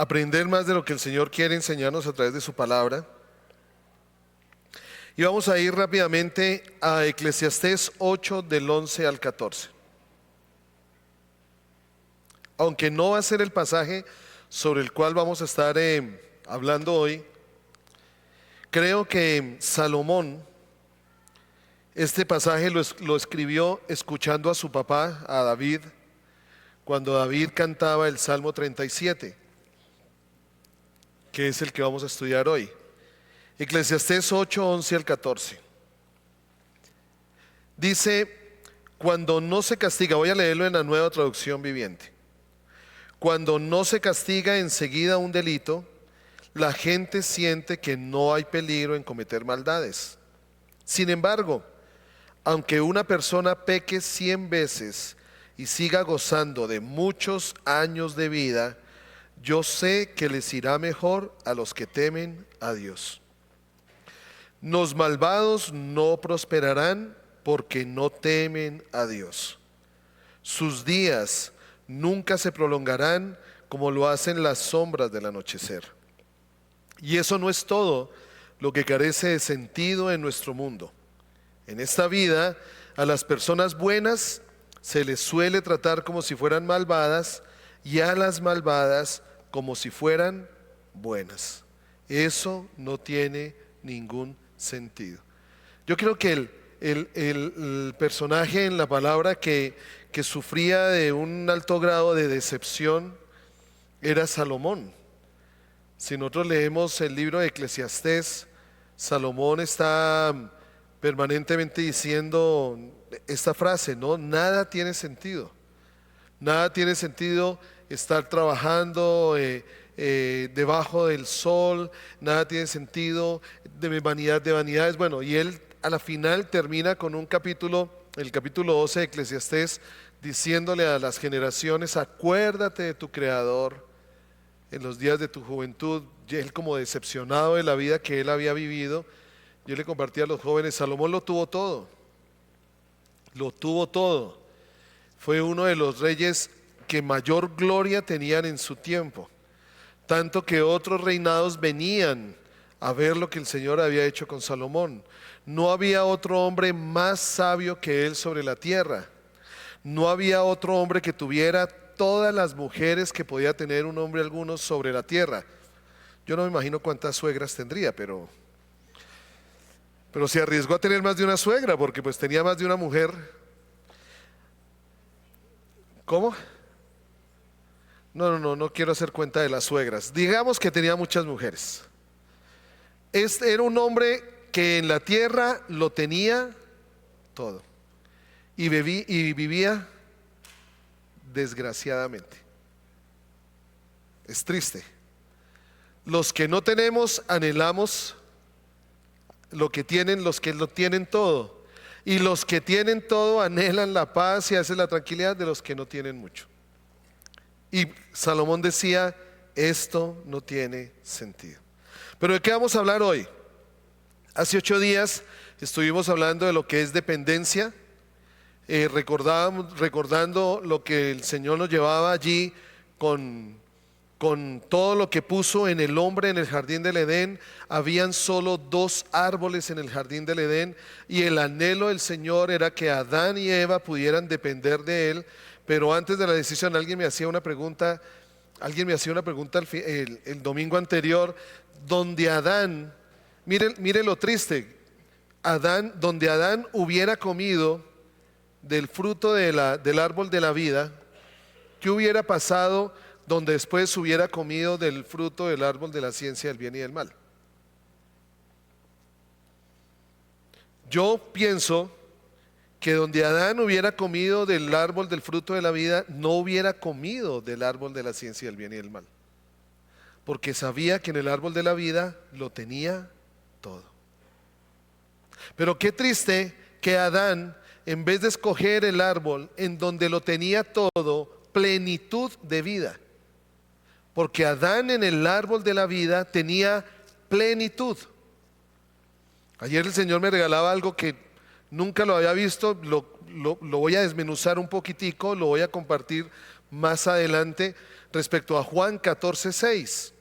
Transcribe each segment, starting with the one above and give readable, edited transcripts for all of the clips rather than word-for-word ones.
aprender más de lo que el Señor quiere enseñarnos a través de su palabra. Y vamos a ir rápidamente a Eclesiastés 8 del 11 al 14. Aunque no va a ser el pasaje sobre el cual vamos a estar hablando hoy, creo que Salomón, este pasaje lo escribió escuchando a su papá, a David, cuando David cantaba el Salmo 37, que es el que vamos a estudiar hoy. Eclesiastés 8, 11 al 14. Dice, cuando no se castiga, voy a leerlo en la Nueva Traducción Viviente. Cuando no se castiga enseguida un delito, la gente siente que no hay peligro en cometer maldades. Sin embargo, aunque una persona peque 100 veces y siga gozando de muchos años de vida, yo sé que les irá mejor a los que temen a Dios. Los malvados no prosperarán porque no temen a Dios. Sus días nunca se prolongarán como lo hacen las sombras del anochecer. Y eso no es todo lo que carece de sentido en nuestro mundo. En esta vida, a las personas buenas se les suele tratar como si fueran malvadas y a las malvadas como si fueran buenas. Eso no tiene ningún sentido. Yo creo que el personaje en la palabra que sufría de un alto grado de decepción era Salomón. Si nosotros leemos el libro de Eclesiastés, Salomón está permanentemente diciendo esta frase, ¿no? Nada tiene sentido. Nada tiene sentido estar trabajando debajo del sol, nada tiene sentido, de vanidad de vanidades. Bueno, y él a la final termina con un capítulo, el capítulo 12 de Eclesiastés, diciéndole a las generaciones, acuérdate de tu Creador en los días de tu juventud. Y él, como decepcionado de la vida que él había vivido, yo le compartí a los jóvenes, Salomón lo tuvo todo, lo tuvo todo. Fue uno de los reyes que mayor gloria tenían en su tiempo, tanto que otros reinados venían a ver lo que el Señor había hecho con Salomón. No había otro hombre más sabio que él sobre la tierra. No había otro hombre que tuviera todas las mujeres que podía tener un hombre alguno sobre la tierra. Yo no me imagino cuántas suegras tendría, pero se arriesgó a tener más de una suegra, porque pues tenía más de una mujer. ¿Cómo? No quiero hacer cuenta de las suegras. Digamos que tenía muchas mujeres. Este era un hombre que en la tierra lo tenía todo y vivía desgraciadamente. Es triste. Los que no tenemos anhelamos lo que tienen los que lo tienen todo, y los que tienen todo anhelan la paz y a veces la tranquilidad de los que no tienen mucho. Y Salomón decía, esto no tiene sentido. Pero ¿de qué vamos a hablar hoy? Hace 8 días estuvimos hablando de lo que es dependencia, recordando lo que el Señor nos llevaba allí con todo lo que puso en el hombre en el jardín del Edén. Habían solo 2 árboles en el jardín del Edén y el anhelo del Señor era que Adán y Eva pudieran depender de Él. Pero antes de la decisión alguien me hacía una pregunta el domingo anterior, donde Adán, mire lo triste, donde Adán hubiera comido del fruto del árbol de la vida, ¿qué hubiera pasado donde después hubiera comido del fruto del árbol de la ciencia del bien y del mal? Yo pienso que donde Adán hubiera comido del árbol del fruto de la vida, no hubiera comido del árbol de la ciencia del bien y del mal, porque sabía que en el árbol de la vida lo tenía todo. Pero qué triste que Adán, en vez de escoger el árbol en donde lo tenía todo, plenitud de vida, porque Adán en el árbol de la vida tenía plenitud. Ayer el Señor me regalaba algo que nunca lo había visto, lo voy a desmenuzar un poquitico, lo voy a compartir más adelante, respecto a Juan 14:6.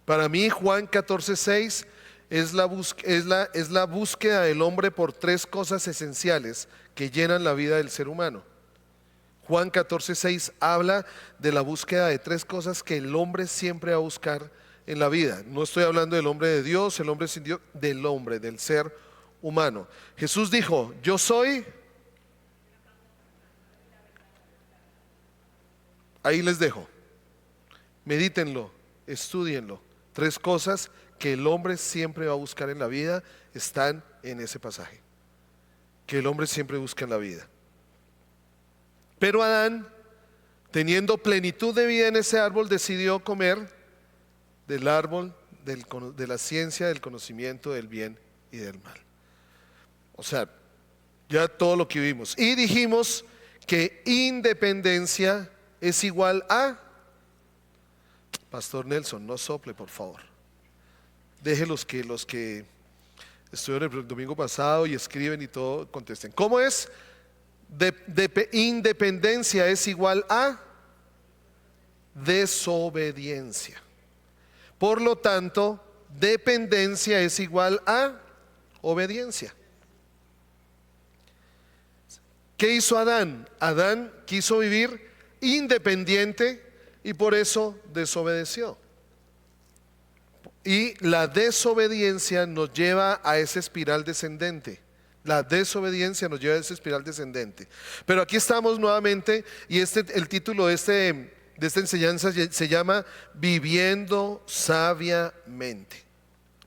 Para mí Juan 14:6 es la búsqueda del hombre por tres cosas esenciales que llenan la vida del ser humano. Juan 14:6 habla de la búsqueda de tres cosas que el hombre siempre va a buscar en la vida. No estoy hablando del hombre de Dios, el hombre sin Dios, del hombre, del ser humano. Jesús dijo, yo soy. Ahí les dejo. Medítenlo, estúdienlo. Tres cosas que el hombre siempre va a buscar en la vida están en ese pasaje. Que el hombre siempre busca en la vida. Pero Adán, teniendo plenitud de vida en ese árbol, decidió comer del árbol de la ciencia del conocimiento del bien y del mal. O sea, ya todo lo que vimos. Y dijimos que independencia es igual a... Pastor Nelson, no sople, por favor. Deje los que estuvieron el domingo pasado y escriben y todo, contesten. ¿Cómo es? Independencia es igual a desobediencia. Por lo tanto, dependencia es igual a obediencia. ¿Qué hizo Adán? Adán quiso vivir independiente y por eso desobedeció. Y la desobediencia nos lleva a esa espiral descendente. La desobediencia nos lleva a esa espiral descendente. Pero aquí estamos nuevamente y el título de esta enseñanza se llama Viviendo sabiamente.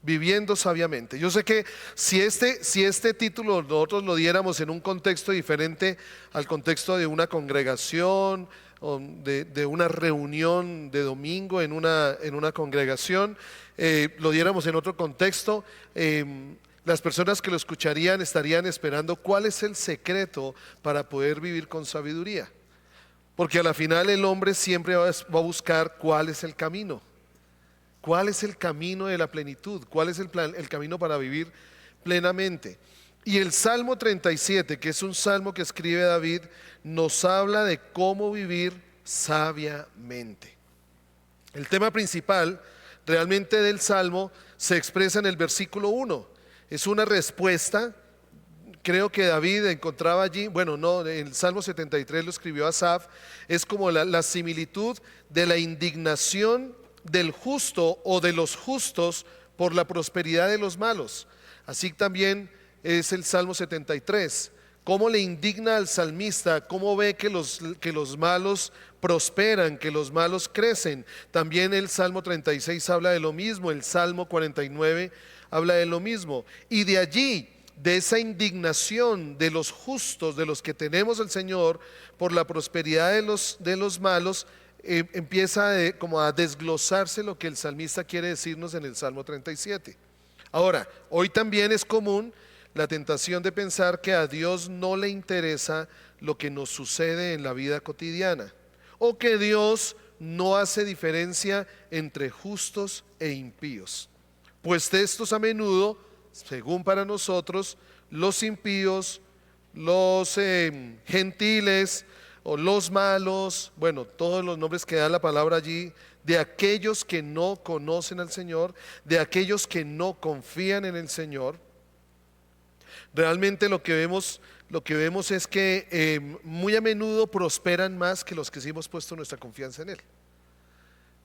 Viviendo sabiamente. Yo sé que si este título nosotros lo diéramos en un contexto diferente al contexto de una congregación o de una reunión de domingo en una congregación, lo diéramos en otro contexto, las personas que lo escucharían estarían esperando cuál es el secreto para poder vivir con sabiduría. Porque a la final el hombre siempre va a buscar cuál es el camino. ¿Cuál es el camino de la plenitud? ¿Cuál es el camino para vivir plenamente? Y el Salmo 37, que es un salmo que escribe David, nos habla de cómo vivir sabiamente. El tema principal realmente del salmo se expresa en el versículo 1. Es una respuesta. Creo que David encontraba allí, bueno, no, el Salmo 73 lo escribió Asaf, es como la similitud de la indignación del justo o de los justos por la prosperidad de los malos. Así también es el Salmo 73. Cómo le indigna al salmista, cómo ve que los malos prosperan, que los malos crecen. También el Salmo 36 habla de lo mismo, el Salmo 49 habla de lo mismo. Y de allí, de esa indignación de los justos, de los que tenemos al Señor, por la prosperidad de los malos, empieza como a desglosarse lo que el salmista quiere decirnos en el Salmo 37. Ahora, hoy también es común la tentación de pensar que a Dios no le interesa lo que nos sucede en la vida cotidiana, o que Dios no hace diferencia entre justos e impíos, pues estos a menudo, según para nosotros, los impíos, los gentiles o los malos, bueno, todos los nombres que da la palabra allí, de aquellos que no conocen al Señor, de aquellos que no confían en el Señor, realmente lo que vemos es que muy a menudo prosperan más que los que sí hemos puesto nuestra confianza en Él.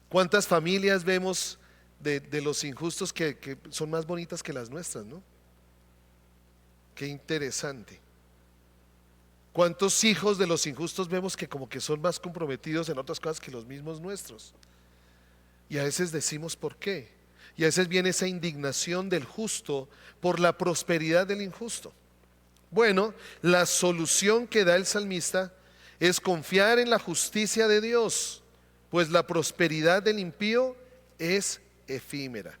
¿Cuántas familias vemos de los injustos que son más bonitas que las nuestras, ¿no? Qué interesante. ¿Cuántos hijos de los injustos vemos que como que son más comprometidos en otras cosas que los mismos nuestros? Y a veces decimos ¿por qué? Y a veces viene esa indignación del justo por la prosperidad del injusto. Bueno, la solución que da el salmista es confiar en la justicia de Dios, pues la prosperidad del impío es efímera.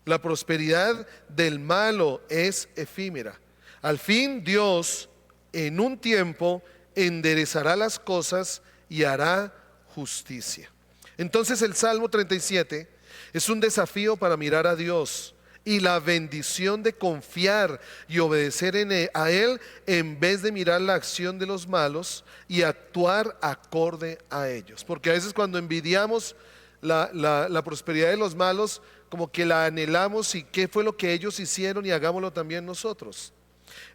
La prosperidad del malo es efímera. Al fin Dios en un tiempo enderezará las cosas y hará justicia. Entonces el Salmo 37 es un desafío para mirar a Dios y la bendición de confiar y obedecer a Él en vez de mirar la acción de los malos y actuar acorde a ellos. Porque a veces cuando envidiamos la prosperidad de los malos, como que la anhelamos y qué fue lo que ellos hicieron y hagámoslo también nosotros.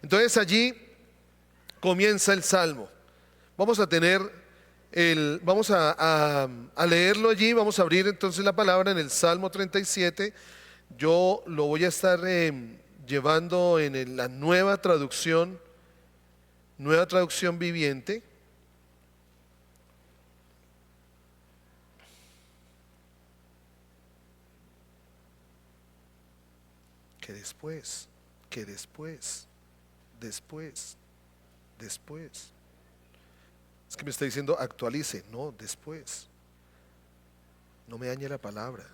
Entonces allí comienza el Salmo. Vamos a tener a leerlo allí. Vamos a abrir entonces la palabra en el Salmo 37. Yo lo voy a estar llevando en la nueva traducción viviente. Que después. Es que me está diciendo actualice, no, después. No me dañe la palabra.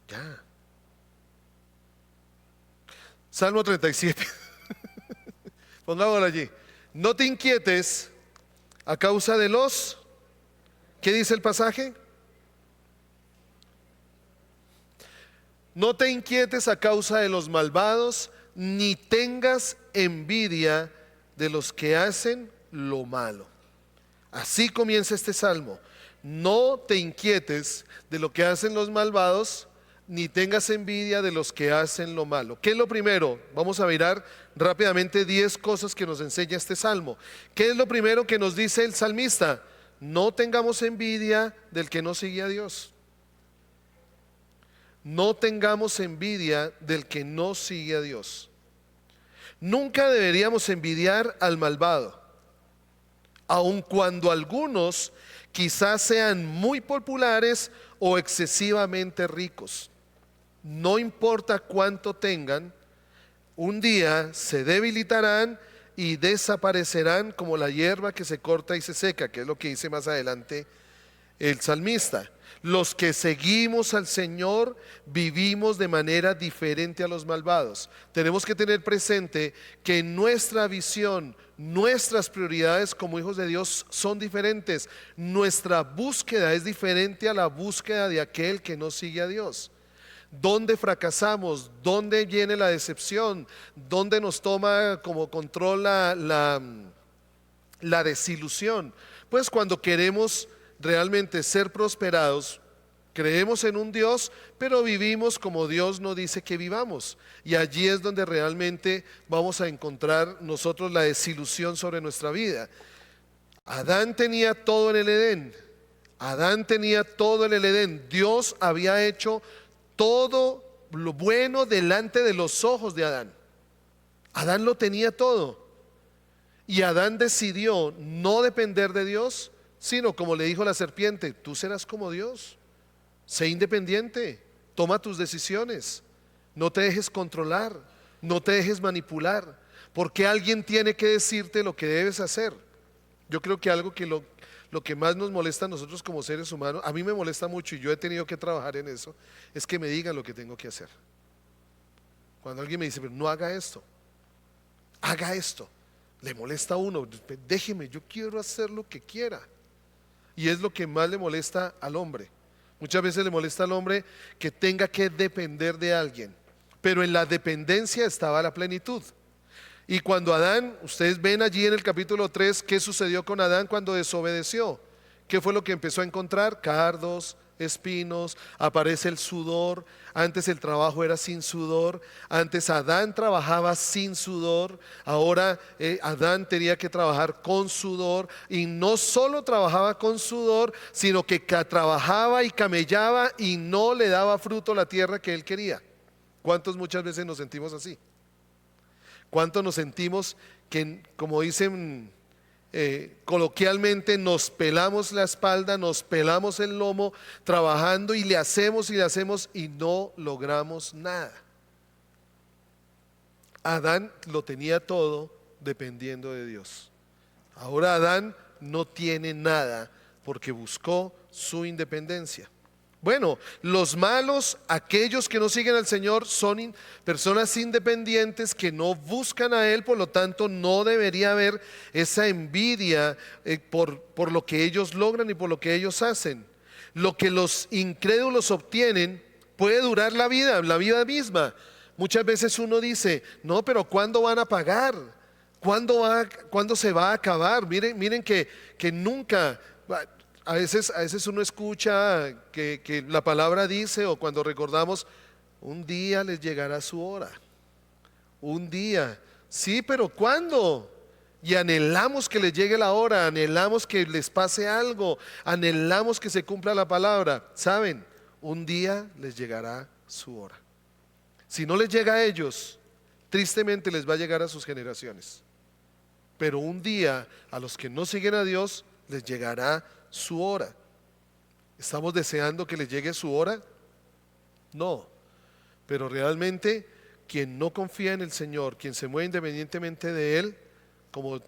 Ya. Salmo 37. Pongámoslo allí. No te inquietes a causa de los, ¿qué dice el pasaje? No te inquietes a causa de los malvados, ni tengas envidia de los que hacen lo malo. Así comienza este salmo. No te inquietes de lo que hacen los malvados, ni tengas envidia de los que hacen lo malo. ¿Qué es lo primero? Vamos a mirar rápidamente 10 cosas que nos enseña este salmo. ¿Qué es lo primero que nos dice el salmista? No tengamos envidia del que no sigue a Dios. No tengamos envidia del que no sigue a Dios. Nunca deberíamos envidiar al malvado, aun cuando algunos quizás sean muy populares o excesivamente ricos. No importa cuánto tengan, un día se debilitarán y desaparecerán como la hierba que se corta y se seca, que es lo que dice más adelante el salmista. Los que seguimos al Señor vivimos de manera diferente a los malvados. Tenemos que tener presente que nuestra visión, nuestras prioridades como hijos de Dios son diferentes. Nuestra búsqueda es diferente a la búsqueda de aquel que no sigue a Dios. ¿Dónde fracasamos? ¿Dónde viene la decepción? ¿Dónde nos toma como control la desilusión? Pues cuando queremos realmente ser prosperados, creemos en un Dios, pero vivimos como Dios no dice que vivamos. Y allí es donde realmente vamos a encontrar nosotros la desilusión sobre nuestra vida. Adán tenía todo en el Edén. Dios había hecho todo lo bueno delante de los ojos de Adán. Adán lo tenía todo. Y Adán decidió no depender de Dios, sino como le dijo la serpiente, tú serás como Dios, sé independiente, toma tus decisiones, no te dejes controlar, no te dejes manipular, porque alguien tiene que decirte lo que debes hacer. Yo creo que algo que lo que más nos molesta a nosotros como seres humanos, a mí me molesta mucho y yo he tenido que trabajar en eso, es que me digan lo que tengo que hacer. Cuando alguien me dice, pero no haga esto, haga esto, le molesta a uno, déjeme, yo quiero hacer lo que quiera. Y es lo que más le molesta al hombre. Muchas veces le molesta al hombre que tenga que depender de alguien. Pero en la dependencia estaba la plenitud. Y cuando Adán, ustedes ven allí en el capítulo 3, ¿qué sucedió con Adán cuando desobedeció? ¿Qué fue lo que empezó a encontrar? Cardos, espinos, aparece el sudor. Antes el trabajo era sin sudor. Antes Adán trabajaba sin sudor. Ahora Adán tenía que trabajar con sudor. Y no solo trabajaba con sudor, sino que trabajaba y camellaba y no le daba fruto a la tierra que él quería. ¿Cuántos muchas veces nos sentimos así? ¿Cuántos nos sentimos que, como dicen coloquialmente, nos pelamos la espalda, nos pelamos el lomo trabajando y le hacemos y no logramos nada? Adán lo tenía todo dependiendo de Dios. Ahora Adán no tiene nada porque buscó su independencia. Bueno, los malos, aquellos que no siguen al Señor, son personas independientes que no buscan a Él, por lo tanto no debería haber esa envidia por lo que ellos logran y por lo que ellos hacen. Lo que los incrédulos obtienen puede durar la vida misma. Muchas veces uno dice, no, pero ¿cuándo van a pagar? ¿Cuándo se va a acabar? Miren que nunca, a veces uno escucha que la palabra dice, o cuando recordamos, un día les llegará su hora. Un día. Sí, pero ¿cuándo? Y anhelamos que les llegue la hora, anhelamos que les pase algo, anhelamos que se cumpla la palabra. ¿Saben? Un día les llegará su hora. Si no les llega a ellos, tristemente les va a llegar a sus generaciones. Pero un día a los que no siguen a Dios les llegará su hora. ¿Estamos deseando que les llegue su hora? No. Pero realmente quien no confía en el Señor, quien se mueve independientemente de Él, como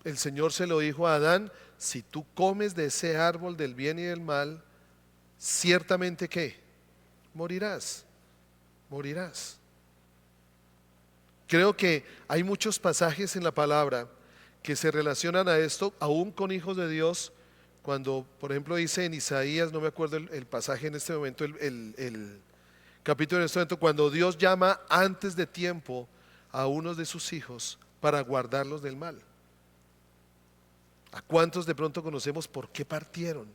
el Señor se lo dijo a Adán, si tú comes de ese árbol del bien y del mal, ciertamente ¿qué? Morirás. Morirás. Creo que hay muchos pasajes en la palabra que se relacionan a esto, aún con hijos de Dios, cuando por ejemplo dice en Isaías, no me acuerdo el pasaje en este momento, el capítulo en este momento, cuando Dios llama antes de tiempo a unos de sus hijos para guardarlos del mal. ¿A cuántos de pronto conocemos por qué partieron?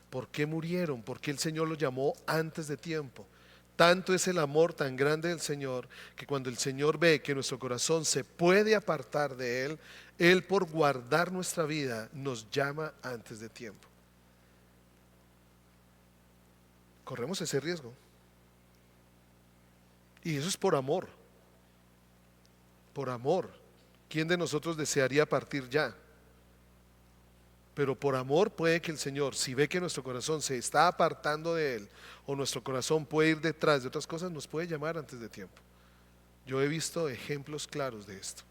¿Por qué murieron? ¿Por qué el Señor los llamó antes de tiempo? Tanto es el amor tan grande del Señor que cuando el Señor ve que nuestro corazón se puede apartar de Él, Él por guardar nuestra vida nos llama antes de tiempo. Corremos ese riesgo. Y eso es por amor. Por amor. ¿Quién de nosotros desearía partir ya? Pero por amor puede que el Señor, si ve que nuestro corazón se está apartando de Él, o nuestro corazón puede ir detrás de otras cosas, nos puede llamar antes de tiempo. Yo he visto ejemplos claros de esto.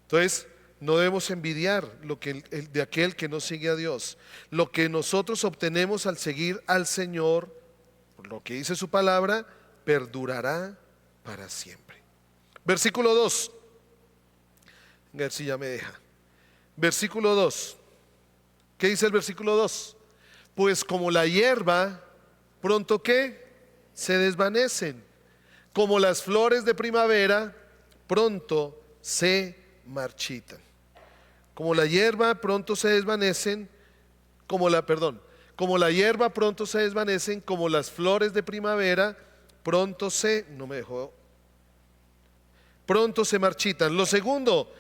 Entonces, no debemos envidiar lo que de aquel que no sigue a Dios. Lo que nosotros obtenemos al seguir al Señor, por lo que dice su palabra, perdurará para siempre. Versículo 2. A ver si ya me deja. Versículo 2. ¿Qué dice el versículo 2? Pues como la hierba, pronto ¿qué? Se desvanecen. Como las flores de primavera, pronto se marchitan. Como la hierba pronto se desvanecen, como la hierba pronto se desvanecen, como las flores de primavera, pronto se marchitan. Lo segundo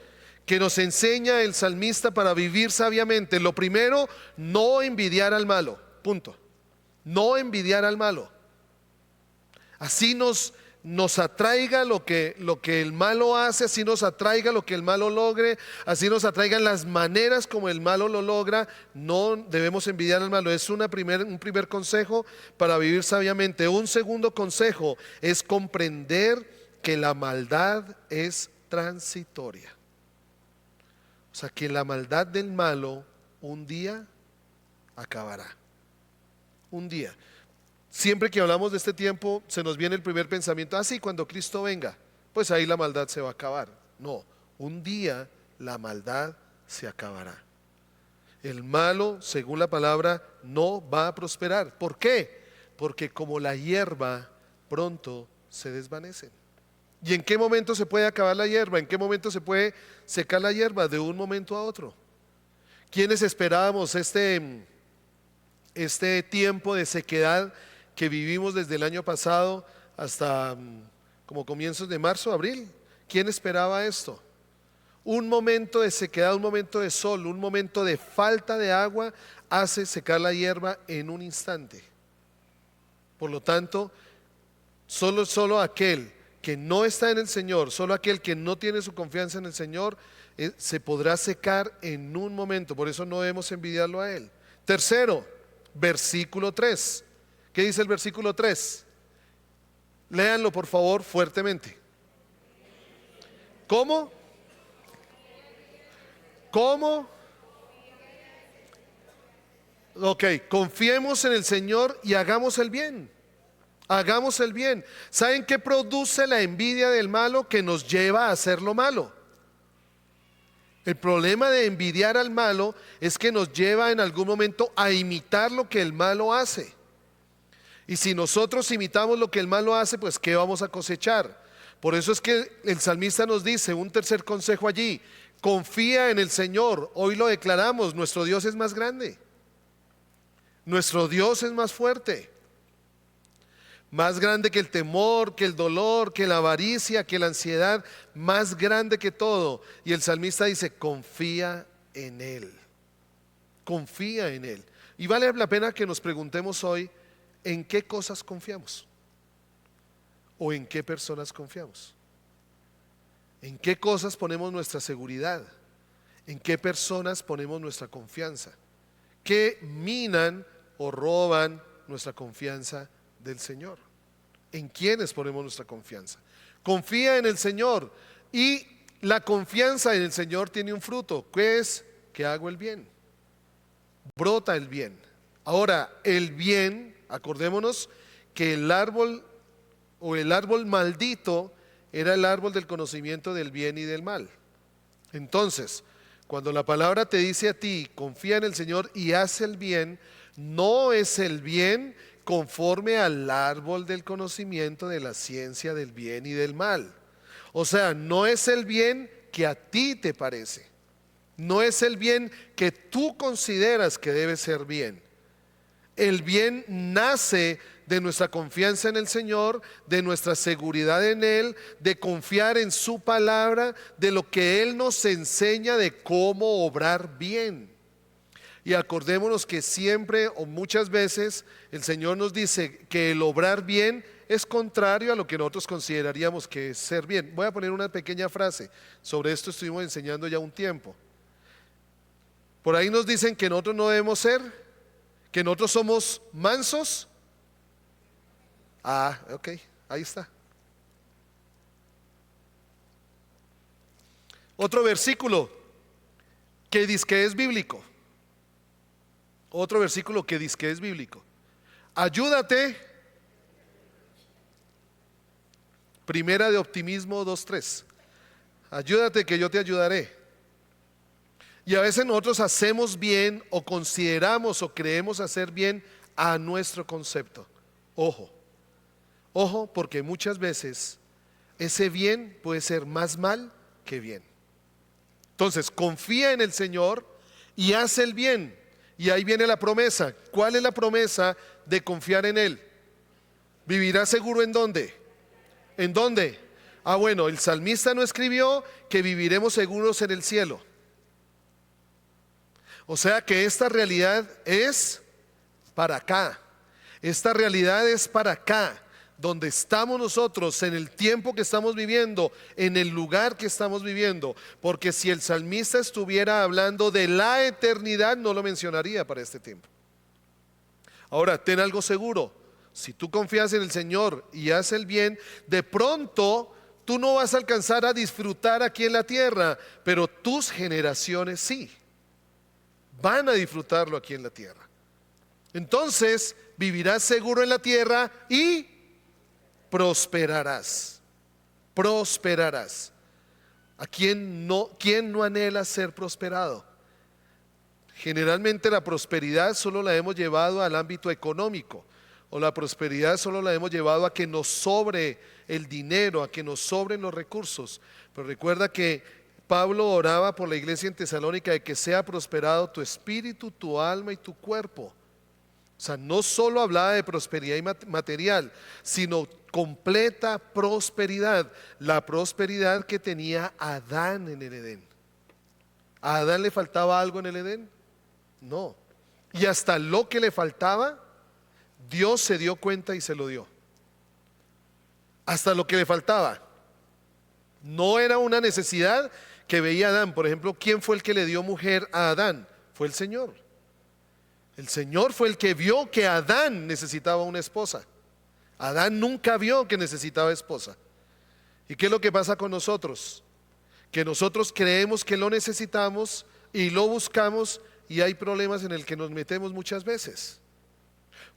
que nos enseña el salmista para vivir sabiamente, lo primero, no envidiar al malo, punto. No envidiar al malo. Así nos atraiga lo que el malo hace, así nos atraiga lo que el malo logre, así nos atraigan las maneras como el malo lo logra, no debemos envidiar al malo. Es un primer consejo para vivir sabiamente. Un segundo consejo es comprender que la maldad es transitoria. O sea, que la maldad del malo un día acabará. Un día. Siempre que hablamos de este tiempo se nos viene el primer pensamiento, sí, cuando Cristo venga, pues ahí la maldad se va a acabar. No, un día la maldad se acabará. El malo, según la palabra, no va a prosperar. ¿Por qué? Porque como la hierba pronto se desvanece. ¿Y en qué momento se puede acabar la hierba? ¿En qué momento se puede secar la hierba? De un momento a otro. ¿Quiénes esperábamos este tiempo de sequedad que vivimos desde el año pasado hasta como comienzos de marzo, abril? ¿Quién esperaba esto? Un momento de sequedad, un momento de sol, un momento de falta de agua hace secar la hierba en un instante. Por lo tanto, solo aquel que no está en el Señor, solo aquel que no tiene su confianza en el Señor, se podrá secar en un momento. Por eso no debemos envidiarlo a Él. Tercero, versículo 3. ¿Qué dice el versículo 3? Léanlo por favor fuertemente. ¿Cómo? ¿Cómo? Ok, confiemos en el Señor y hagamos el bien. Hagamos el bien. ¿Saben qué produce la envidia del malo? Que nos lleva a hacer lo malo. El problema de envidiar al malo es que nos lleva en algún momento a imitar lo que el malo hace. Y si nosotros imitamos lo que el malo hace, pues ¿qué vamos a cosechar? Por eso es que el salmista nos dice un tercer consejo allí: confía en el Señor. Hoy lo declaramos, nuestro Dios es más grande, nuestro Dios es más fuerte, más grande que el temor, que el dolor, que la avaricia, que la ansiedad, más grande que todo. Y el salmista dice, confía en Él, confía en Él. Y vale la pena que nos preguntemos hoy, ¿en qué cosas confiamos? ¿O en qué personas confiamos? ¿En qué cosas ponemos nuestra seguridad? ¿En qué personas ponemos nuestra confianza? ¿Qué minan o roban nuestra confianza del Señor? ¿En quiénes ponemos nuestra confianza? Confía en el Señor, y la confianza en el Señor tiene un fruto, que es que hago el bien, brota el bien. Ahora, el bien, acordémonos que el árbol maldito era el árbol del conocimiento del bien y del mal. Entonces, cuando la palabra te dice a ti, confía en el Señor y haz el bien, no es el bien conforme al árbol del conocimiento de la ciencia del bien y del mal. O sea, no es el bien que a ti te parece, no es el bien que tú consideras que debe ser bien. El bien nace de nuestra confianza en el Señor, de nuestra seguridad en Él, de confiar en su palabra, de lo que Él nos enseña de cómo obrar bien. Y acordémonos que siempre o muchas veces el Señor nos dice que el obrar bien es contrario a lo que nosotros consideraríamos que es ser bien. Voy a poner una pequeña frase, sobre esto estuvimos enseñando ya un tiempo. Por ahí nos dicen que nosotros no debemos ser, que nosotros somos mansos. Ah, ok, ahí está. Otro versículo que dice que es bíblico. Otro versículo que dice que es bíblico. Ayúdate. Primera de Optimismo 2:3. Ayúdate que yo te ayudaré. Y a veces nosotros hacemos bien o consideramos o creemos hacer bien a nuestro concepto. Ojo, ojo, porque muchas veces ese bien puede ser más mal que bien. Entonces, confía en el Señor y haz el bien. Y ahí viene la promesa. ¿Cuál es la promesa de confiar en Él? ¿Vivirás seguro en dónde? ¿En dónde? Ah, bueno, el salmista no escribió que viviremos seguros en el cielo. O sea que esta realidad es para acá. Esta realidad es para acá, donde estamos nosotros, en el tiempo que estamos viviendo, en el lugar que estamos viviendo. Porque si el salmista estuviera hablando de la eternidad, no lo mencionaría para este tiempo. Ahora, ten algo seguro: si tú confías en el Señor y haces el bien, de pronto tú no vas a alcanzar a disfrutar aquí en la tierra, pero tus generaciones sí van a disfrutarlo aquí en la tierra. Entonces vivirás seguro en la tierra y prosperarás. Prosperarás. ¿Quién no anhela ser prosperado? Generalmente la prosperidad solo la hemos llevado al ámbito económico, o la prosperidad solo la hemos llevado a que nos sobre el dinero, a que nos sobren los recursos. Pero recuerda que Pablo oraba por la iglesia en Tesalónica de que sea prosperado tu espíritu, tu alma y tu cuerpo. O sea, no solo hablaba de prosperidad material, sino completa prosperidad. La prosperidad que tenía Adán en el Edén. ¿A Adán le faltaba algo en el Edén? No. Y hasta lo que le faltaba, Dios se dio cuenta y se lo dio. Hasta lo que le faltaba. No era una necesidad que veía Adán. Por ejemplo, ¿quién fue el que le dio mujer a Adán? Fue el Señor. El Señor fue el que vio que Adán necesitaba una esposa. Adán nunca vio que necesitaba esposa. ¿Y qué es lo que pasa con nosotros? Que nosotros creemos que lo necesitamos y lo buscamos, y hay problemas en el que nos metemos muchas veces.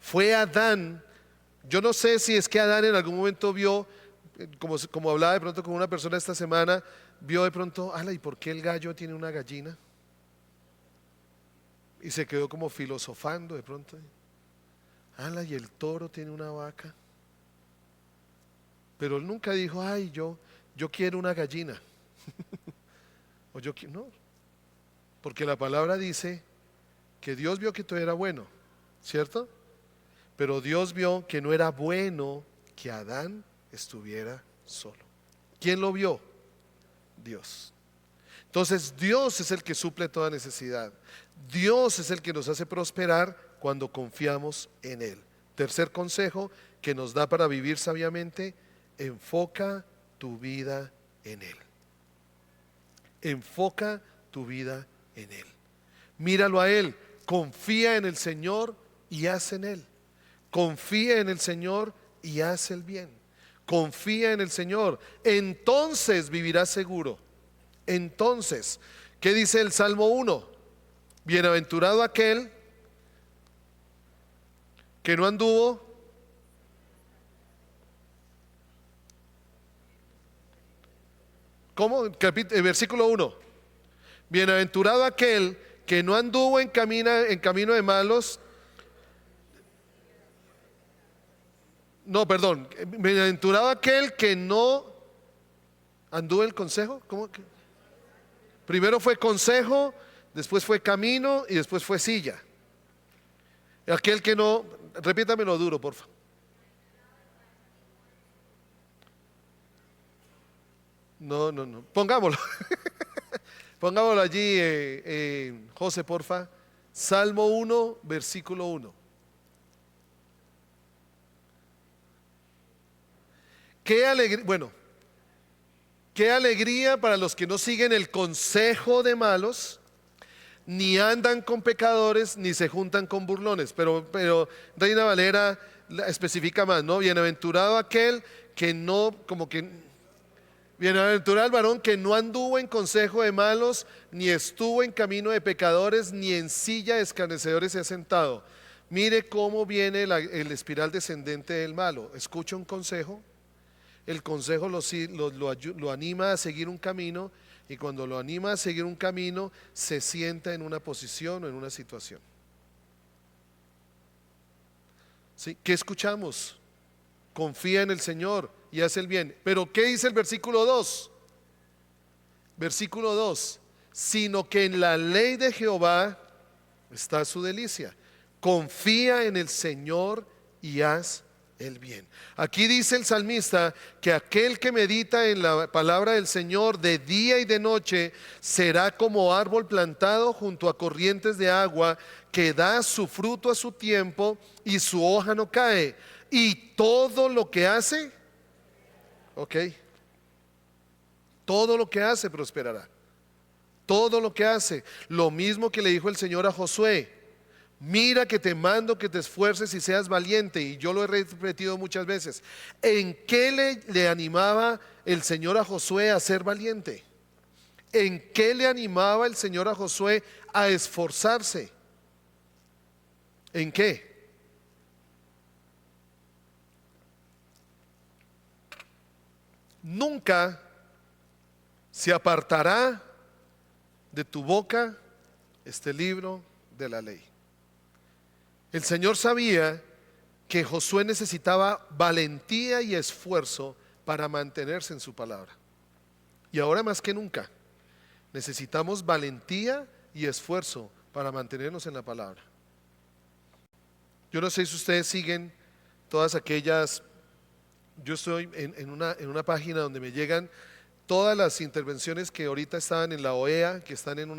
Fue Adán. Yo no sé si es que Adán en algún momento vio, como hablaba de pronto con una persona esta semana, vio de pronto, ¿y por qué el gallo tiene una gallina? Y se quedó como filosofando de pronto. ala, y el toro tiene una vaca. Pero él nunca dijo, ay, yo quiero una gallina. O no, porque la palabra dice que Dios vio que todo era bueno, ¿cierto? Pero Dios vio que no era bueno que Adán estuviera solo. ¿Quién lo vio? Dios. Entonces Dios es el que suple toda necesidad. Dios es el que nos hace prosperar cuando confiamos en Él. Tercer consejo que nos da para vivir sabiamente: enfoca tu vida en Él. Enfoca tu vida en Él. Míralo a Él. Confía en el Señor y haz en Él. Confía en el Señor y haz el bien. Confía en el Señor. Entonces vivirás seguro. Entonces, ¿qué dice el Salmo 1? Bienaventurado aquel que no anduvo. ¿Cómo? Versículo 1. Bienaventurado aquel que no anduvo en camino de malos. No, perdón. Bienaventurado aquel que no anduvo en el consejo. ¿Cómo que? Primero fue consejo, después fue camino y después fue silla. Aquel que no, repítamelo duro, por favor. No. Pongámoslo. Pongámoslo allí, José, porfa. Salmo 1, versículo 1. Qué alegría, bueno, qué alegría para los que no siguen el consejo de malos, ni andan con pecadores, ni se juntan con burlones. Pero Reina Valera especifica más, ¿no? Bienaventurado aquel que no, como que, bienaventurado el varón que no anduvo en consejo de malos, ni estuvo en camino de pecadores, ni en silla de escarnecedores se ha sentado. Mire cómo viene el espiral descendente del malo. Escucha un consejo, el consejo lo anima a seguir un camino, y cuando lo anima a seguir un camino, se sienta en una posición o en una situación. ¿Sí? ¿Qué escuchamos? Confía en el Señor y haz el bien. Pero ¿qué dice el versículo 2? Versículo 2. Sino que en la ley de Jehová está su delicia. Confía en el Señor y haz el bien. Aquí dice el salmista que aquel que medita en la palabra del Señor de día y de noche será como árbol plantado junto a corrientes de agua, que da su fruto a su tiempo y su hoja no cae, y todo lo que hace, todo lo que hace prosperará. Todo lo que hace, lo mismo que le dijo el Señor a Josué: mira que te mando que te esfuerces y seas valiente. Y yo lo he repetido muchas veces. ¿En qué le animaba el Señor a Josué a ser valiente? ¿En qué le animaba el Señor a Josué a esforzarse? ¿En qué? Nunca se apartará de tu boca este libro de la ley. El Señor sabía que Josué necesitaba valentía y esfuerzo para mantenerse en su palabra. Y ahora más que nunca necesitamos valentía y esfuerzo para mantenernos en la palabra. Yo no sé si ustedes siguen todas aquellas. Yo estoy en una página donde me llegan todas las intervenciones que ahorita estaban en la OEA, que están en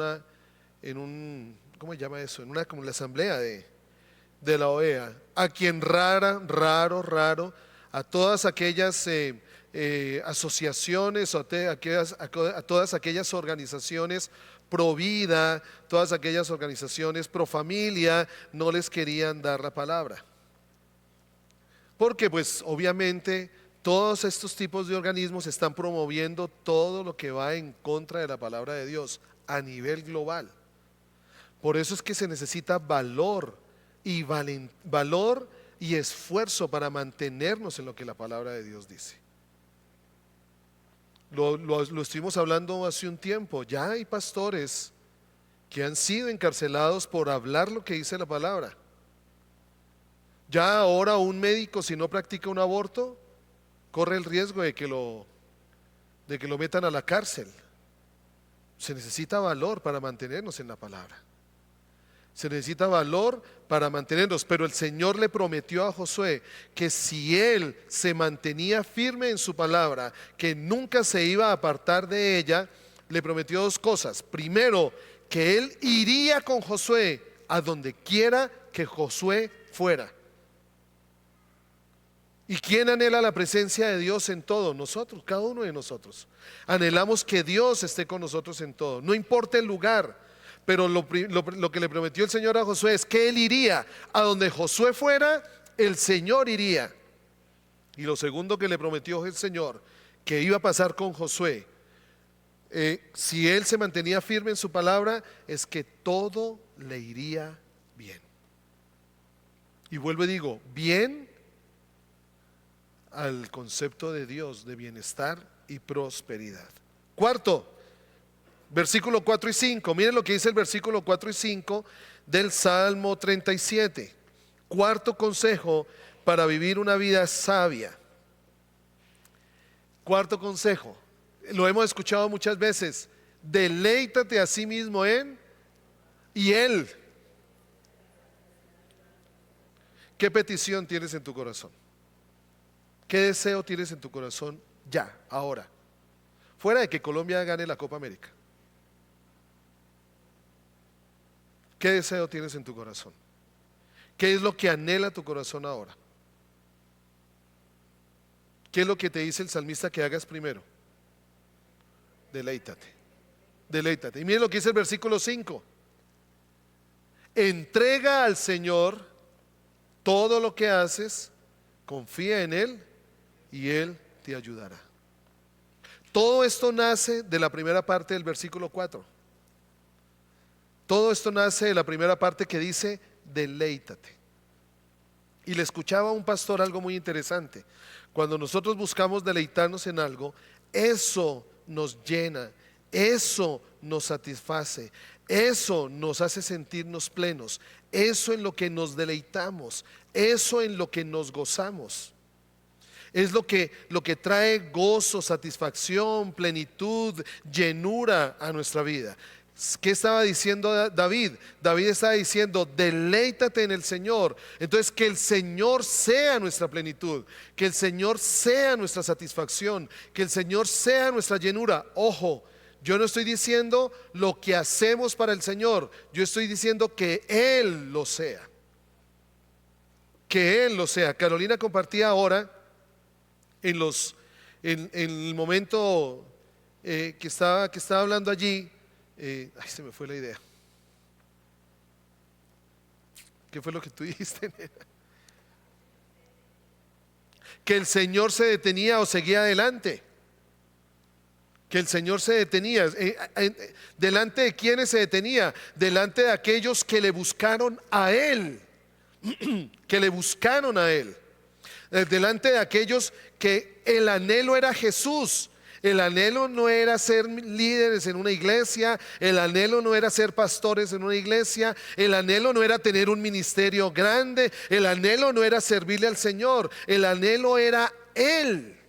un, ¿cómo se llama eso? Como la asamblea de la OEA, a quien raro, a todas aquellas asociaciones, a todas aquellas organizaciones pro vida, todas aquellas organizaciones pro familia, no les querían dar la palabra. Porque pues obviamente todos estos tipos de organismos están promoviendo todo lo que va en contra de la palabra de Dios a nivel global. Por eso es que se necesita valor y esfuerzo para mantenernos en lo que la palabra de Dios dice. Lo estuvimos hablando hace un tiempo. Ya hay pastores que han sido encarcelados por hablar lo que dice la palabra. Ya ahora un médico, si no practica un aborto, corre el riesgo de que lo metan a la cárcel. Se necesita valor para mantenernos en la palabra. Se necesita valor para mantenernos, pero el Señor le prometió a Josué que si él se mantenía firme en su palabra, que nunca se iba a apartar de ella, le prometió dos cosas. Primero, que él iría con Josué a donde quiera que Josué fuera. ¿Y quién anhela la presencia de Dios en todo? Nosotros, cada uno de nosotros. Anhelamos que Dios esté con nosotros en todo, no importa el lugar. Pero lo que le prometió el Señor a Josué es que él iría a donde Josué fuera, el Señor iría. Y lo segundo que le prometió el Señor que iba a pasar con Josué, si él se mantenía firme en su palabra, es que todo le iría bien. Y vuelvo y digo, bien al concepto de Dios de bienestar y prosperidad. Cuarto, versículo 4 y 5. Miren lo que dice el versículo 4 y 5 del Salmo 37. Cuarto consejo para vivir una vida sabia. Cuarto consejo, lo hemos escuchado muchas veces: deleítate a sí mismo en y Él. ¿Qué petición tienes en tu corazón? ¿Qué deseo tienes en tu corazón ya, ahora? Fuera de que Colombia gane la Copa América. ¿Qué deseo tienes en tu corazón? ¿Qué es lo que anhela tu corazón ahora? ¿Qué es lo que te dice el salmista que hagas primero? Deleítate, deleítate. Y miren lo que dice el versículo 5. Entrega al Señor todo lo que haces, confía en Él y Él te ayudará. Todo esto nace de la primera parte del versículo 4. Todo esto nace de la primera parte que dice deleítate. Y le escuchaba a un pastor algo muy interesante. Cuando nosotros buscamos deleitarnos en algo, eso nos llena, eso nos satisface, eso nos hace sentirnos plenos, eso en lo que nos deleitamos, eso en lo que nos gozamos. Es lo que trae gozo, satisfacción, plenitud, llenura a nuestra vida. ¿Qué estaba diciendo David? David estaba diciendo, deleítate en el Señor. Entonces, que el Señor sea nuestra plenitud, que el Señor sea nuestra satisfacción, que el Señor sea nuestra llenura. Ojo, yo no estoy diciendo lo que hacemos para el Señor, yo estoy diciendo que Él lo sea. Que Él lo sea. Carolina compartía ahora en el momento que estaba hablando allí. Se me fue la idea. ¿Qué fue lo que tú dijiste? Que el Señor se detenía o seguía adelante. Que el Señor se detenía. ¿Delante de quiénes se detenía? Delante de aquellos que le buscaron a Él. Que le buscaron a Él. Delante de aquellos que el anhelo era Jesús. El anhelo no era ser líderes en una iglesia, el anhelo no era ser pastores en una iglesia, el anhelo no era tener un ministerio grande, el anhelo no era servirle al Señor, el anhelo era Él.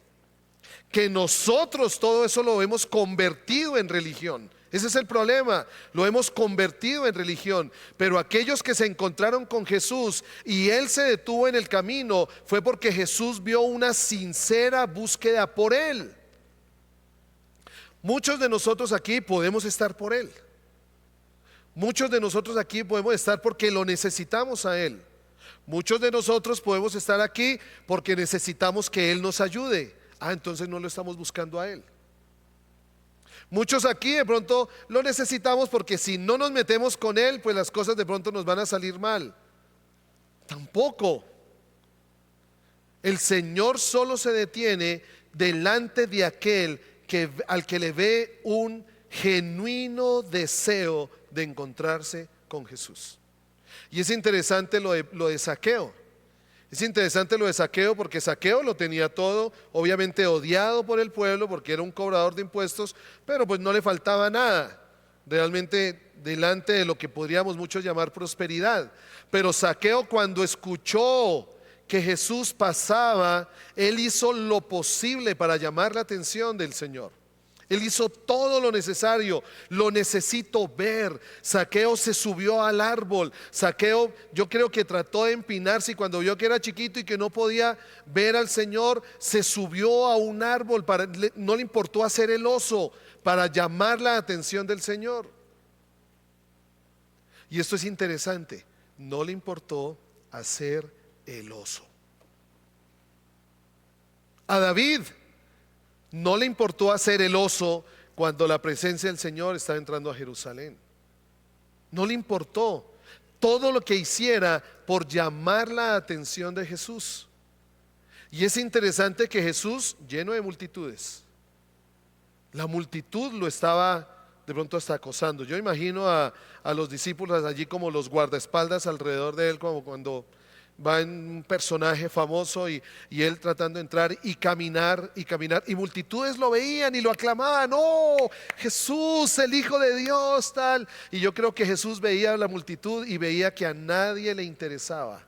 Que nosotros todo eso lo hemos convertido en religión. Ese es el problema, lo hemos convertido en religión. Pero aquellos que se encontraron con Jesús y Él se detuvo en el camino, fue porque Jesús vio una sincera búsqueda por Él. Muchos de nosotros aquí podemos estar por Él. Muchos de nosotros aquí podemos estar porque lo necesitamos a Él. Muchos de nosotros podemos estar aquí porque necesitamos que Él nos ayude. Entonces no lo estamos buscando a Él. Muchos aquí de pronto lo necesitamos porque si no nos metemos con Él, pues las cosas de pronto nos van a salir mal. Tampoco. El Señor solo se detiene delante de aquel al que le ve un genuino deseo de encontrarse con Jesús. Y es interesante lo de Zaqueo. Es interesante lo de Zaqueo porque Zaqueo lo tenía todo, obviamente odiado por el pueblo porque era un cobrador de impuestos, pero pues no le faltaba nada. realmente delante de lo que podríamos muchos llamar prosperidad. Pero Zaqueo, cuando escuchó que Jesús pasaba, él hizo lo posible para llamar la atención del Señor. Él hizo todo lo necesario. Lo necesito ver. Zaqueo se subió al árbol. Zaqueo, yo creo que trató de empinarse, y cuando vio que era chiquito y que no podía ver al Señor, se subió a un árbol. No le importó hacer el oso para llamar la atención del Señor. Y esto es interesante. No le importó hacer el oso. A David no le importó hacer el oso cuando la presencia del Señor estaba entrando a Jerusalén. No le importó todo lo que hiciera por llamar la atención de Jesús. Y es interesante que Jesús, lleno de multitudes, la multitud lo estaba de pronto hasta acosando. Yo imagino a los discípulos allí como los guardaespaldas alrededor de él, como cuando va en un personaje famoso y él tratando de entrar y caminar, y multitudes lo veían y lo aclamaban: ¡oh, Jesús, el Hijo de Dios, tal! Y yo creo que Jesús veía a la multitud y veía que a nadie le interesaba.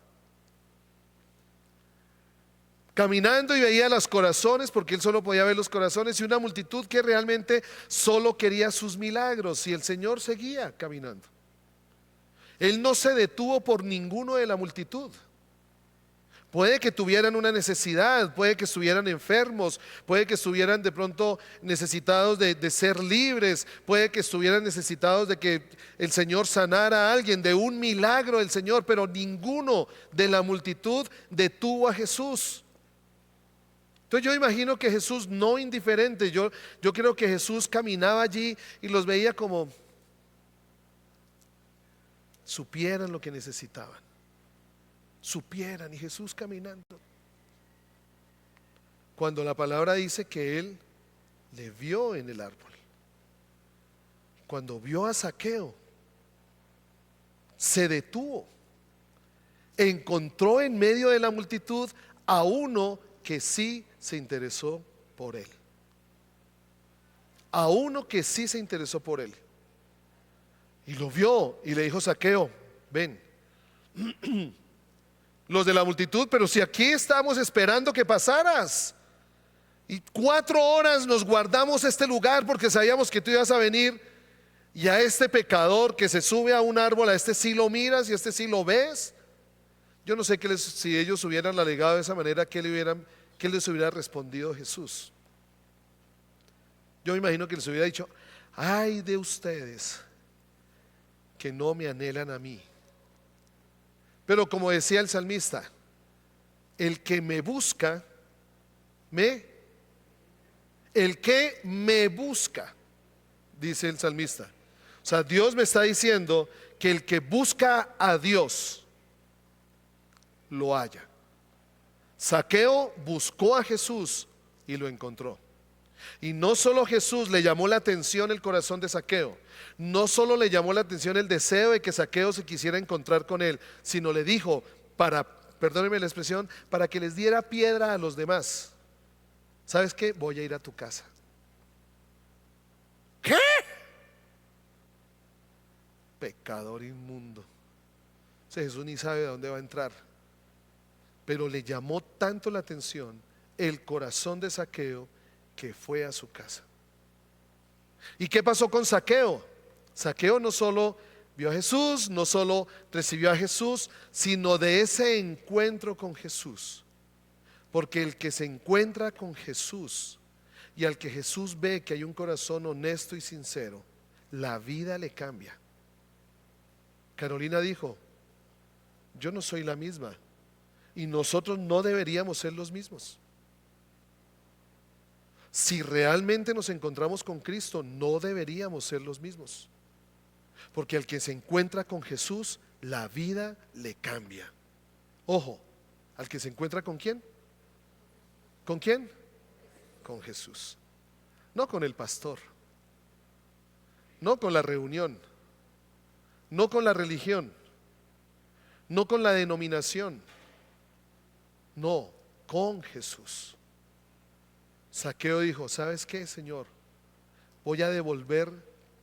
Caminando, y veía los corazones, porque él solo podía ver los corazones, y una multitud que realmente solo quería sus milagros, y el Señor seguía caminando. Él no se detuvo por ninguno de la multitud. Puede que tuvieran una necesidad, puede que estuvieran enfermos, puede que estuvieran de pronto necesitados de ser libres, puede que estuvieran necesitados de que el Señor sanara a alguien, de un milagro del Señor, pero ninguno de la multitud detuvo a Jesús. Entonces yo imagino que Jesús, no indiferente, yo creo que Jesús caminaba allí y los veía como supieran lo que necesitaban. Supieran, y Jesús caminando. Cuando la palabra dice que él le vio en el árbol, cuando vio a Zaqueo, se detuvo, encontró en medio de la multitud a uno que sí se interesó por él. A uno que sí se interesó por él. Y lo vio y le dijo: Zaqueo, ven. Los de la multitud: pero si aquí estamos esperando que pasaras, y 4 horas nos guardamos este lugar porque sabíamos que tú ibas a venir, y a este pecador que se sube a un árbol, a este sí lo miras y a este sí lo ves. Yo no sé si ellos hubieran alegado de esa manera, ¿qué les hubiera respondido Jesús? Yo me imagino que les hubiera dicho: ay de ustedes que no me anhelan a mí. Pero como decía el salmista, el que me busca, el que me busca, dice el salmista. O sea, Dios me está diciendo que el que busca a Dios lo halla. Zaqueo buscó a Jesús y lo encontró. Y no solo Jesús le llamó la atención el corazón de Zaqueo, no solo le llamó la atención el deseo de que Zaqueo se quisiera encontrar con él, sino le dijo, perdónenme la expresión, para que les diera piedra a los demás: ¿sabes qué? Voy a ir a tu casa. ¿Qué? Pecador inmundo. O sea, Jesús ni sabe de dónde va a entrar, pero le llamó tanto la atención el corazón de Zaqueo que fue a su casa. ¿Y qué pasó con Zaqueo? Zaqueo no solo vio a Jesús, no solo recibió a Jesús, sino de ese encuentro con Jesús. Porque el que se encuentra con Jesús y al que Jesús ve que hay un corazón honesto y sincero, la vida le cambia. Carolina dijo: yo no soy la misma, y nosotros no deberíamos ser los mismos. Si realmente nos encontramos con Cristo, no deberíamos ser los mismos, porque al que se encuentra con Jesús, la vida le cambia. Ojo, al que se encuentra ¿con quién? ¿Con quién? Con Jesús. No con el pastor, no con la reunión, no con la religión, no con la denominación, no, con Jesús. Zaqueo dijo: ¿sabes qué, Señor? Voy a devolver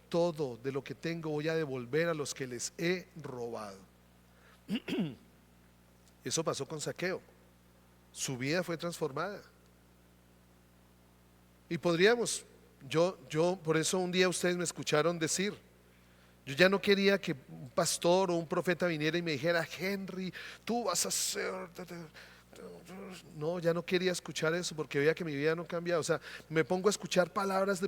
todo de lo que tengo voy a devolver a los que les he robado. Eso pasó con Zaqueo. Su vida fue transformada. Y podríamos, por eso un día ustedes me escucharon decir, yo ya no quería que un pastor o un profeta viniera y me dijera, Henry, tú vas a ser... No, ya no quería escuchar eso porque veía que mi vida no cambiaba. O sea, me pongo a escuchar palabras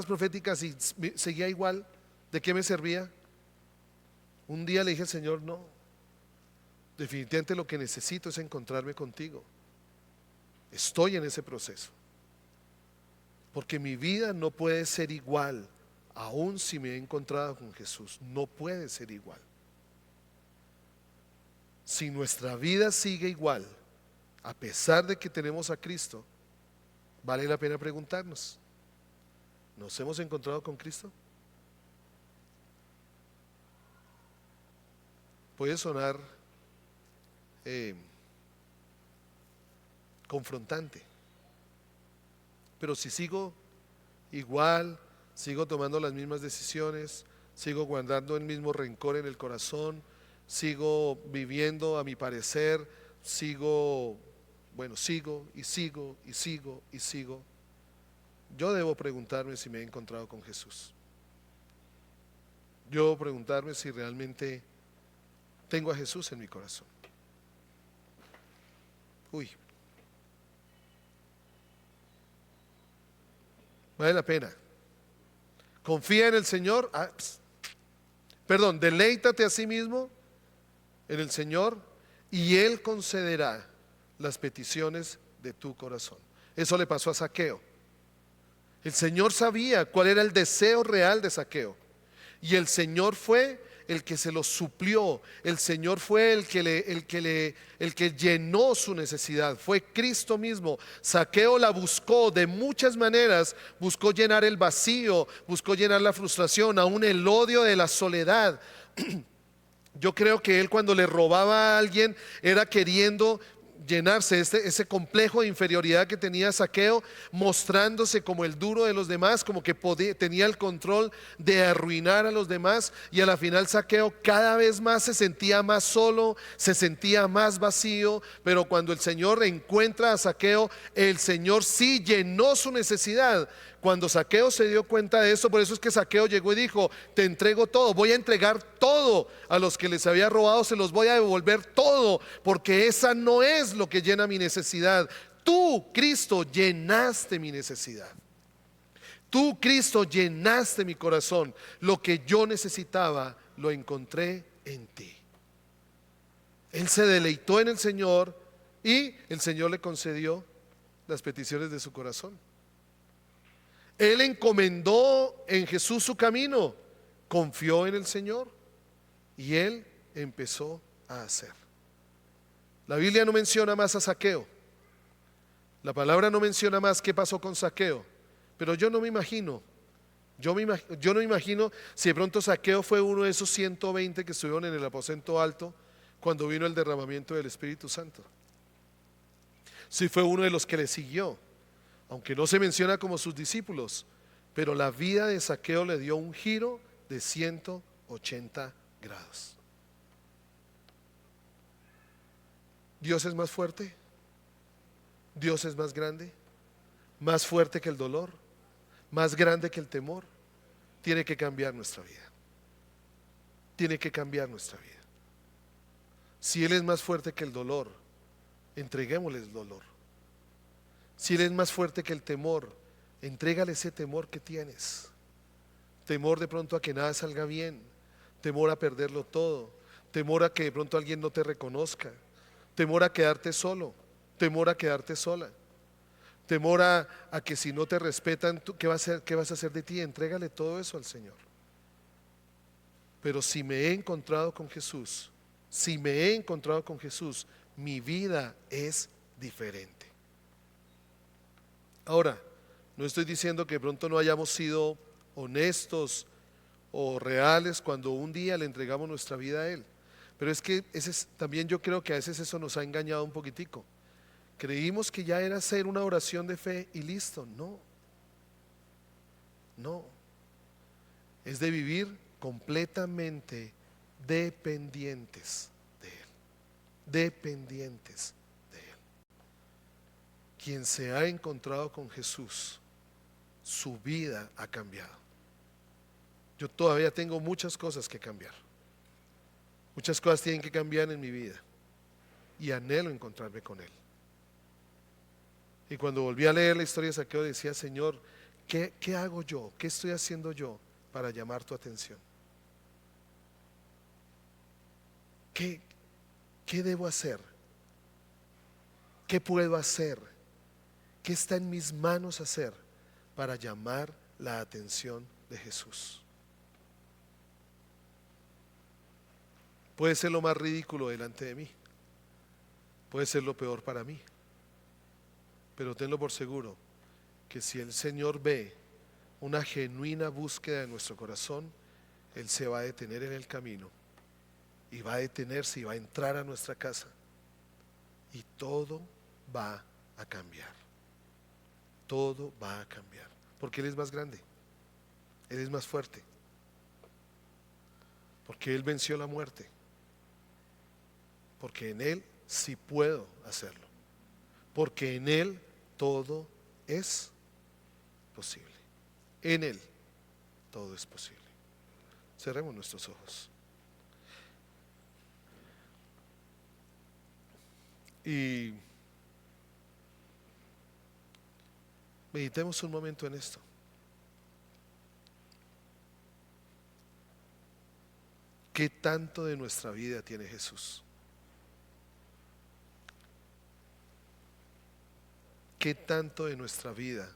proféticas y seguía igual. ¿De qué me servía? Un día le dije al Señor, no, definitivamente lo que necesito es encontrarme contigo. Estoy en ese proceso. Porque mi vida no puede ser igual, aun si me he encontrado con Jesús. No puede ser igual. Si nuestra vida sigue igual, a pesar de que tenemos a Cristo, vale la pena preguntarnos, ¿nos hemos encontrado con Cristo? Puede sonar confrontante, pero si sigo igual, sigo tomando las mismas decisiones, sigo guardando el mismo rencor en el corazón, sigo viviendo a mi parecer, sigo, yo debo preguntarme si me he encontrado con Jesús. Yo debo preguntarme si realmente tengo a Jesús en mi corazón. Vale la pena. Confía en el Señor. Deleítate a sí mismo en el Señor y Él concederá las peticiones de tu corazón. Eso le pasó a Zaqueo. El Señor sabía cuál era el deseo real de Zaqueo y el Señor fue el que se lo suplió. El Señor fue el que llenó su necesidad. Fue Cristo mismo. Zaqueo la buscó de muchas maneras. Buscó llenar el vacío, buscó llenar la frustración, aún el odio de la soledad. Yo creo que él, cuando le robaba a alguien, era queriendo llenarse ese complejo de inferioridad que tenía Zaqueo, mostrándose como el duro de los demás, como que tenía el control de arruinar a los demás. Y a la final Zaqueo cada vez más se sentía más solo, se sentía más vacío. Pero cuando el Señor encuentra a Zaqueo, el Señor sí llenó su necesidad. Cuando Zaqueo se dio cuenta de eso, por eso es que Zaqueo llegó y dijo, te entrego todo, voy a entregar todo a los que les había robado, se los voy a devolver todo, porque esa no es lo que llena mi necesidad. Tú, Cristo, llenaste mi necesidad. Tú, Cristo, llenaste mi corazón. Lo que yo necesitaba lo encontré en ti. Él se deleitó en el Señor y el Señor le concedió las peticiones de su corazón. Él encomendó en Jesús su camino, confió en el Señor y él empezó a hacer. La Biblia no menciona más a Zaqueo. La palabra no menciona más qué pasó con Zaqueo, pero yo no me imagino. Yo no me imagino si de pronto Zaqueo fue uno de esos 120 que estuvieron en el aposento alto cuando vino el derramamiento del Espíritu Santo. Si fue uno de los que le siguió, aunque no se menciona como sus discípulos, pero la vida de Zaqueo le dio un giro de 180 grados. Dios es más fuerte, Dios es más grande, más fuerte que el dolor, más grande que el temor. Tiene que cambiar nuestra vida. Tiene que cambiar nuestra vida. Si Él es más fuerte que el dolor, entreguémosle el dolor. Si Él es más fuerte que el temor, entrégale ese temor que tienes. Temor de pronto a que nada salga bien, temor a perderlo todo, temor a que de pronto alguien no te reconozca, temor a quedarte solo, temor a quedarte sola, temor a que si no te respetan, ¿qué vas a hacer de ti? Entrégale todo eso al Señor. Pero si me he encontrado con Jesús, mi vida es diferente. Ahora, no estoy diciendo que de pronto no hayamos sido honestos o reales cuando un día le entregamos nuestra vida a Él, pero es que también yo creo que a veces eso nos ha engañado un poquitico. Creímos que ya era hacer una oración de fe y listo. No. es de vivir completamente dependientes de Él. Dependientes de Él. Quien se ha encontrado con Jesús, su vida ha cambiado. Yo todavía tengo muchas cosas que cambiar. Muchas cosas tienen que cambiar en mi vida. Y anhelo encontrarme con Él. Y cuando volví a leer la historia de Zaqueo decía: Señor, ¿qué hago yo? ¿Qué estoy haciendo yo para llamar tu atención? ¿Qué debo hacer? ¿Qué puedo hacer? ¿Qué está en mis manos hacer para llamar la atención de Jesús? Puede ser lo más ridículo delante de mí, puede ser lo peor para mí, pero tenlo por seguro que si el Señor ve una genuina búsqueda de nuestro corazón, Él se va a detener en el camino y va a detenerse y va a entrar a nuestra casa y todo va a cambiar. Todo va a cambiar, porque Él es más grande, Él es más fuerte, porque Él venció la muerte, porque en Él sí puedo hacerlo, porque en Él todo es posible. En Él todo es posible. Cerremos nuestros ojos y meditemos un momento en esto. ¿Qué tanto de nuestra vida tiene Jesús? ¿Qué tanto de nuestra vida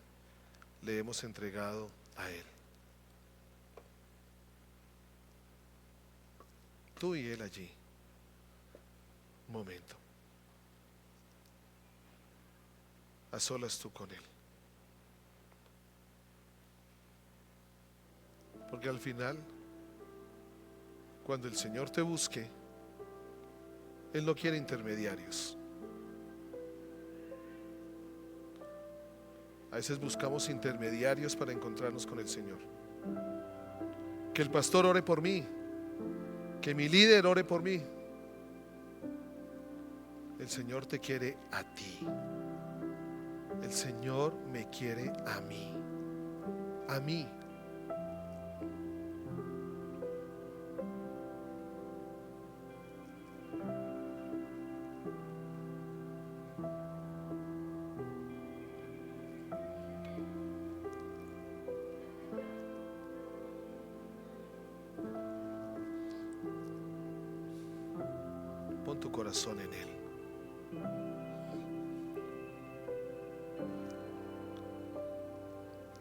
le hemos entregado a Él? Tú y Él allí. Un momento. A solas tú con Él. Porque al final, cuando el Señor te busque, Él no quiere intermediarios. A veces buscamos intermediarios para encontrarnos con el Señor. Que el pastor ore por mí, que mi líder ore por mí. El Señor te quiere a ti. El Señor me quiere a mí. A mí. Pon tu corazón en Él.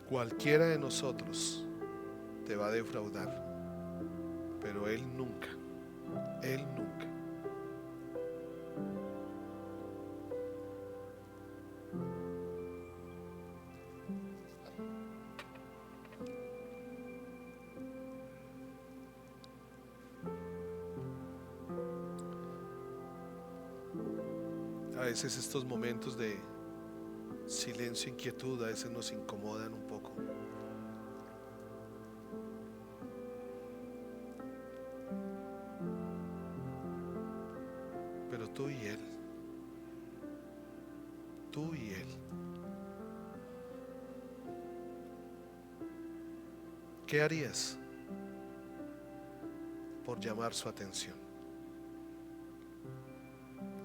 Cualquiera de nosotros te va a defraudar, pero Él nunca, Él nunca. A veces estos momentos de silencio, inquietud, a veces nos incomodan un poco. Pero tú y Él, tú y Él. ¿Qué harías por llamar su atención?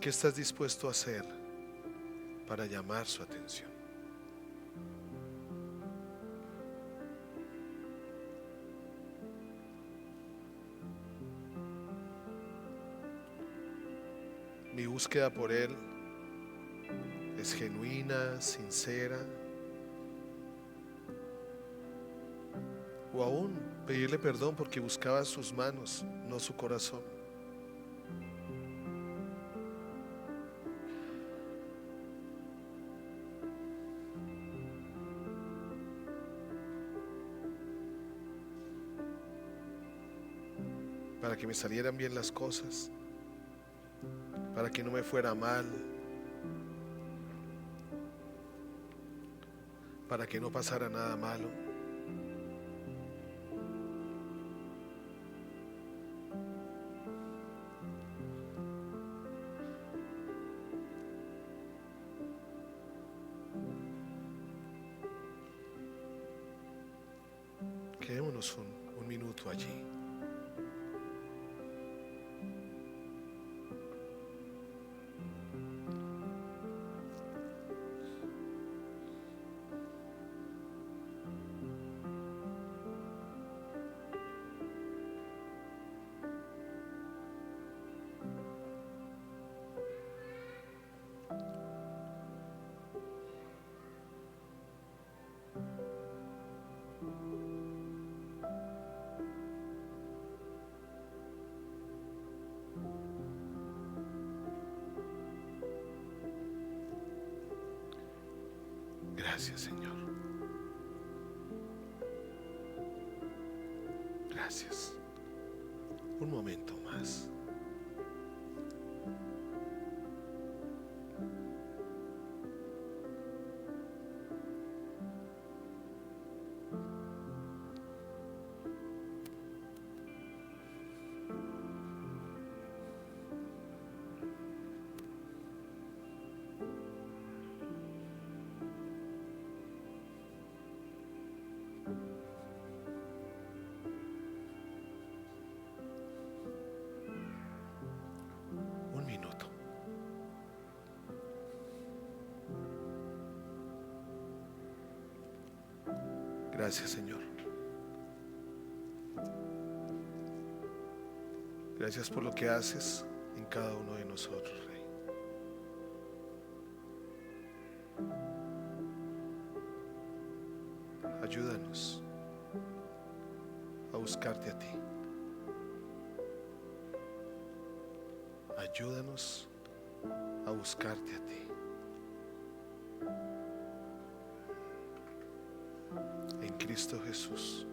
¿Qué estás dispuesto a hacer para llamar su atención? Mi búsqueda por Él es genuina, sincera, o aún pedirle perdón porque buscaba sus manos, no su corazón. Para que me salieran bien las cosas, para que no me fuera mal, para que no pasara nada malo. Tomémonos un minuto allí. Gracias, Señor. Gracias. Un momento más. Un minuto. Gracias, Señor. Gracias por lo que haces en cada uno de nosotros, Rey. Ayúdanos a buscarte a ti. Ayúdanos a buscarte a ti. En Cristo Jesús.